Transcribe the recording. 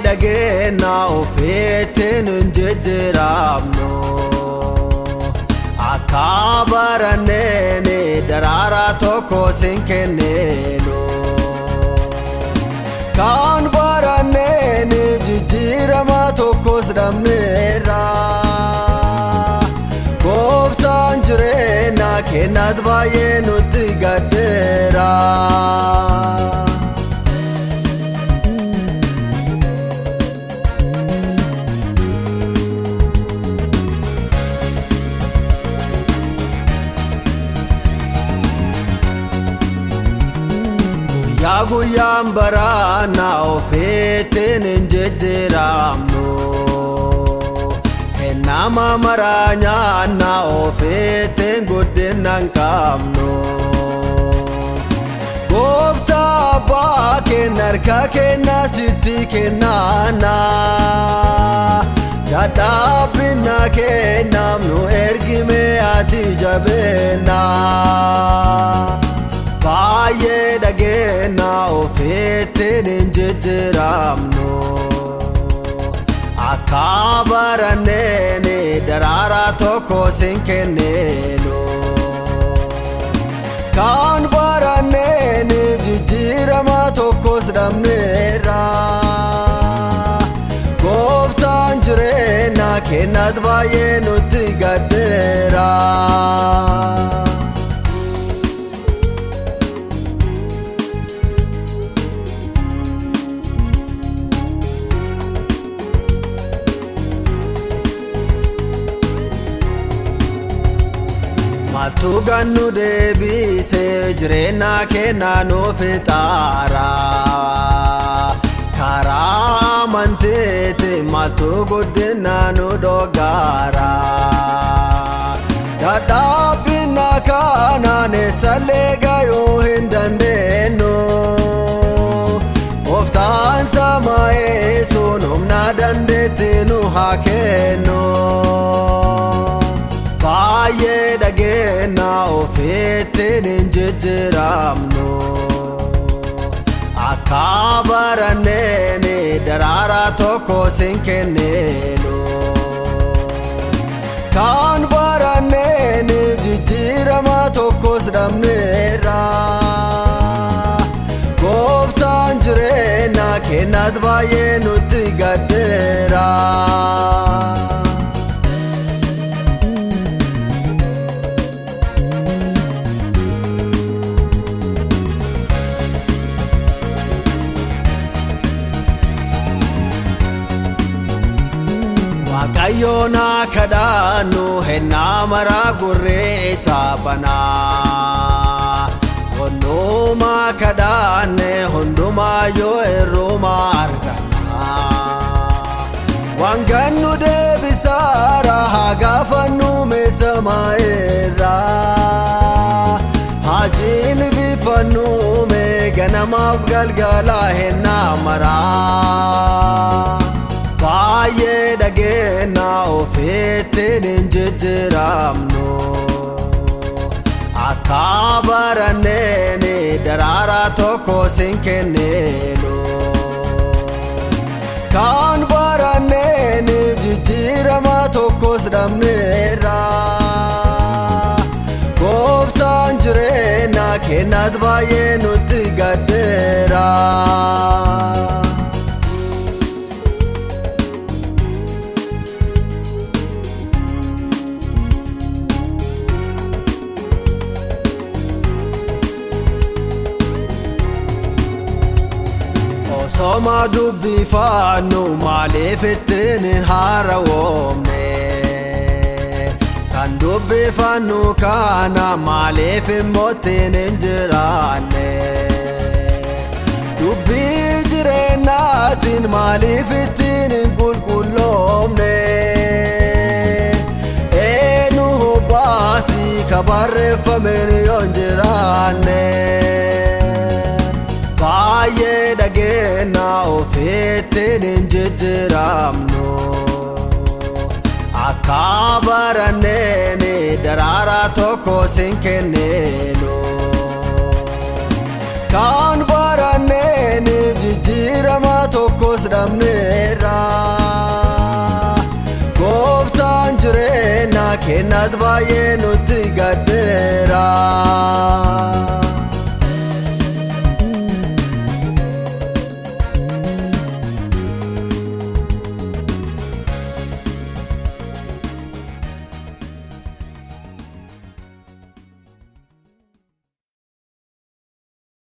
Dhageenna ofeetiin hin jijjiiramnu akka baranneen daraaraa tokko sin kenneenu kan baranneen jijjiirama tokkos dhabneerra Gooftaan jireenya kennat baay'ee nutti gaddeera. Yaa guyyaan baraana ofeetiin hin jijjiiramnu Kennama maraa nyaanna ofeetiin guddina hin qabnu Gooftaa abbaa keenya harka keenya sitti kennaana Dadhaabina kennaaf nu ergime ati jabeenna Baay'ee dhageenna ofeetiin hin jijjiiramnu akka baranneen daraaraa tokko sin kenneenu kan baranneen jijjiirama tokkos dhabneerra Gooftaan jireenya kennat baay'ee nutti gaddeera. Maaltu gannu deebisee jireenya keenya nuuf xaara karaa amantiitti maaltu guddina nu dhoggaara dadhaabina kanaan eessallee gahuu hin dandeenyu Gooftaan samaa'ee sun humna dandeetti nu haa kennu Baay'ee dhageenna ofeetiin hin jijjiiramnu akka baranneen daraaraa tokko sin kenneenu kan baranneen jijjiirama tokkos dhabneerra Gooftaan jireenya kennat baay'ee nutti gaddeera. Waaqayyoon kadhannu hennaa maraa gurree isaa banaa Hundumaa kadhanne hundumaa yoo irrumaa arganna Waan gannu deebisaara haa gaafannu mee samaa'eerra Haa jilbifannu mee ganamaaf galgala hennaa maraa Baay'ee dhageenna ofeetiin hin jijjiiramnu akka baranneen daraaraa tokko sin kenneenu kan baranneen jijjiirama tokkos dhabneerra Gooftaan jireenya kennat baay'ee nutti gaddeera. Soma dubbifannu maaliif ittiin hin haarawomne kan dubbifannu kana maaliif immoo ittiin hin jiraanne dubbi maaliif ittiin hin qulqulloomne eenyu hobbaasii ka barreeffameen yoo hin jiraanne baay'ee dhageenya ofiittiin hin jijjiiramnu akka baranneen daraaraa tokko sin kenneenu kan baranneen jijjiirama tokkos dhabneerra gooftaan jireenya kennat baay'ee nutti gaddeera.